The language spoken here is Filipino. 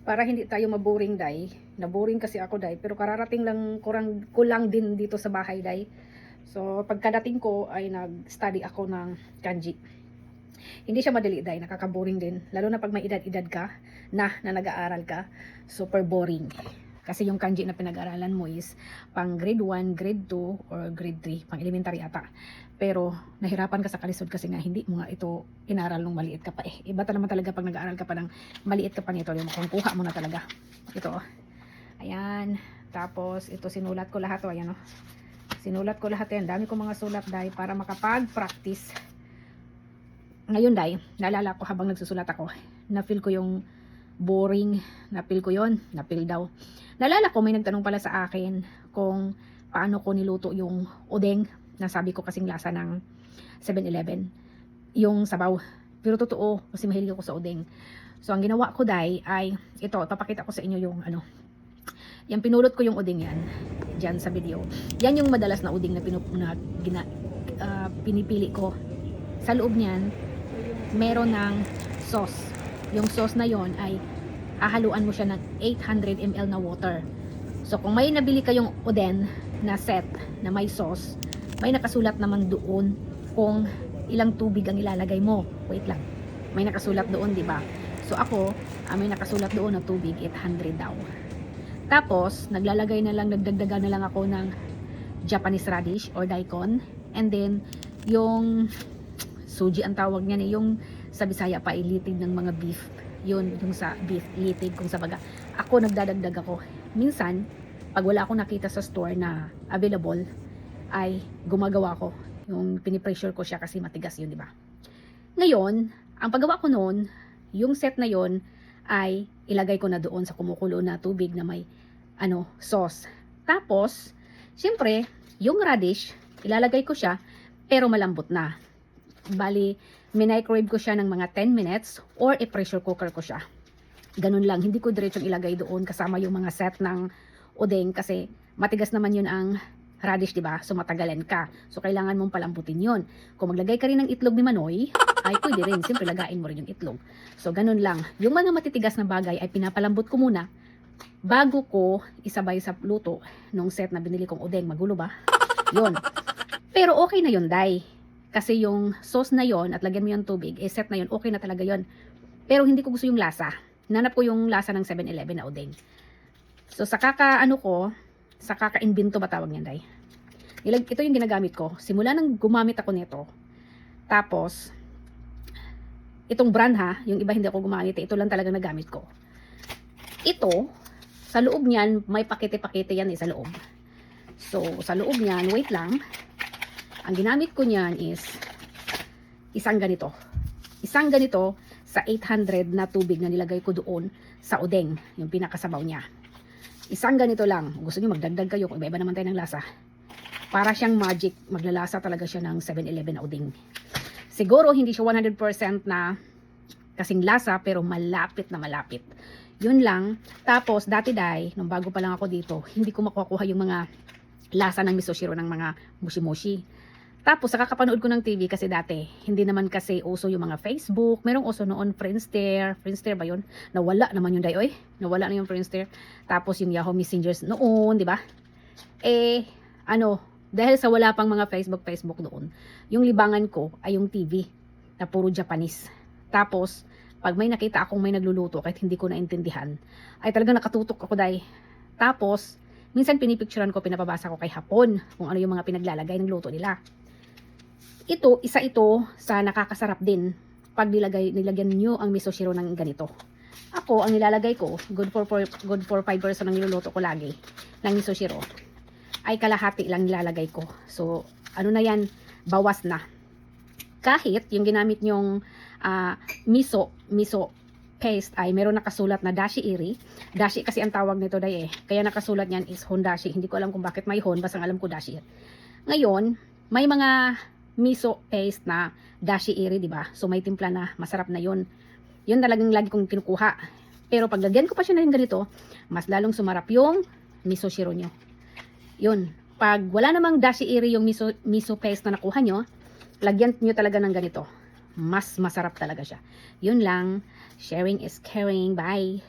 Para hindi tayo maboring, day. Naboring kasi ako, day. Pero kararating lang ko lang din dito sa bahay, day. So, pagkadating ko ay nag-study ako ng kanji. Hindi siya madali, day. Nakakaboring din. Lalo na pag may edad-edad ka na nag-aaral ka. Super boring. Kasi yung kanji na pinag-aralan mo is pang grade 1, grade 2, or grade 3. Pang elementary ata. Pero nahirapan ka sa kalisod kasi nga hindi mo nga ito inaral nung maliit ka pa eh. Iba naman talaga pag nag-aaral ka pa ng maliit ka pa nito. Yung kuha mo na talaga. Ito. Ayan. Tapos ito sinulat ko lahat. Ayan o. Sinulat ko lahat yan. Dami ko mga sulat, dahil para makapag-practice. Ngayon, dahil naalala ko habang nagsusulat ako, na-feel ko yung boring. Na-feel ko yon. Na-feel daw. Naalala ko may nagtanong pala sa akin kung paano ko niluto yung udeng. Nasabi ko kasing lasa ng 7-Eleven. Yung sabaw. Pero totoo, kasi mahilig ako sa udeng. So, ang ginawa ko, day, ay ito, papakita ko sa inyo yung ano. Yung pinulot ko yung udeng yan. Diyan sa video. Yan yung madalas na udeng na pinipili ko. Sa loob niyan, meron ng sauce. Yung sauce na yon ay hahaluan mo siya ng 800 ml na water. So, kung may nabili kayong oden na set na may sauce, may nakasulat naman doon kung ilang tubig ang ilalagay mo. Wait lang. May nakasulat doon, di ba? So ako, may nakasulat doon na tubig 800 daw. Tapos, nagdagdagan na lang ako ng Japanese radish or daikon. And then, yung suji ang tawag niyan, yung sa Bisaya pa, ilitid ng mga beef. Yun, yung sa beef, litid kung sa baga. Ako, nagdadagdag ako. Minsan, pag wala akong nakita sa store na available, ay gumagawa ko. Yung pinipressure ko siya kasi matigas yun, di ba? Ngayon, ang paggawa ko noon, yung set na yon ay ilagay ko na doon sa kumukulo na tubig na may sauce. Tapos, syempre, yung radish, ilalagay ko siya, pero malambot na. Bali, microwave ko siya ng mga 10 minutes or i-pressure cooker ko siya. Ganun lang, hindi ko diretsong ilagay doon kasama yung mga set ng udeng kasi matigas naman yun ang radish, diba? So matagalan ka. So kailangan mong palambutin yun. Kung maglagay ka rin ng itlog ni Manoy, ay pwede rin. Siyempre lagain mo rin yung itlog. So ganun lang. Yung mga matitigas na bagay ay pinapalambot ko muna bago ko isabay sa luto nung set na binili kong udeng. Magulo ba? Yun. Pero okay na yun, day. Kasi yung sauce na yon at lagyan mo yung tubig, set na yun, okay na talaga yun. Pero hindi ko gusto yung lasa. Nanap ko yung lasa ng 7-Eleven na udeng. So sa sa kaka-invento ba tawag niyan, day? Ito yung ginagamit ko. Simula nang gumamit ako nito. Tapos, itong brand ha, yung iba hindi ako gumamit. Ito lang talaga nagamit ko. Ito, sa loob niyan, may pakete-pakete yan sa loob. So, sa loob niyan, wait lang. Ang ginamit ko niyan is isang ganito. Isang ganito sa 800 na tubig na nilagay ko doon sa udeng, yung pinakasabaw niya. Isang ganito lang. Gusto niyo magdagdag kayo kung iba-iba naman tayo ng lasa. Para siyang magic, maglalasa talaga siya ng 7-Eleven na udeng. Siguro hindi siya 100% na kasing lasa, pero malapit na malapit. Yun lang. Tapos dati, day, nung bago pa lang ako dito, hindi ko makukuha yung mga lasa ng misoshiro ng mga mushi-mushi. Tapos sa kakapanood ko ng TV kasi dati, hindi naman kasi uso yung mga Facebook. Merong uso noon Friendster. Friendster ba yun? Nawala naman yung day, oy. Nawala na yung Friendster. Tapos yung Yahoo Messengers noon, di ba? Dahil sa wala pang mga Facebook doon, yung libangan ko ay yung TV na puro Japanese. Tapos, pag may nakita akong may nagluluto kahit hindi ko naintindihan, ay talagang nakatutok ako, day. Tapos, minsan pinipicturean ko, pinapabasa ko kay Hapon kung ano yung mga pinaglalagay ng luto nila. Isa ito sa nakakasarap din pag nilagyan nyo ang misoshiro ng ganito. Ako, ang nilalagay ko, good for 5 person ang niluluto ko lagi ng misoshiro, ay kalahati lang nilalagay ko. So, ano na yan, bawas na. Kahit yung ginamit nyong miso paste ay meron nakasulat na dashi iri. Dashi kasi ang tawag nito, day, kaya nakasulat niyan is hondashi. Hindi ko alam kung bakit may hon, basta alam ko dashi. Ngayon, may mga miso paste na dashi iri, di ba? So may timpla na, masarap na yun. Yun talagang lagi kong kinukuha. Pero paglagyan ko pa siya na yung ganito, mas lalong sumarap yung miso shiro nyo. Yun. Pag wala namang dashi iri yung miso paste na nakuha nyo, lagyan nyo talaga ng ganito. Mas masarap talaga siya. Yun lang. Sharing is caring. Bye.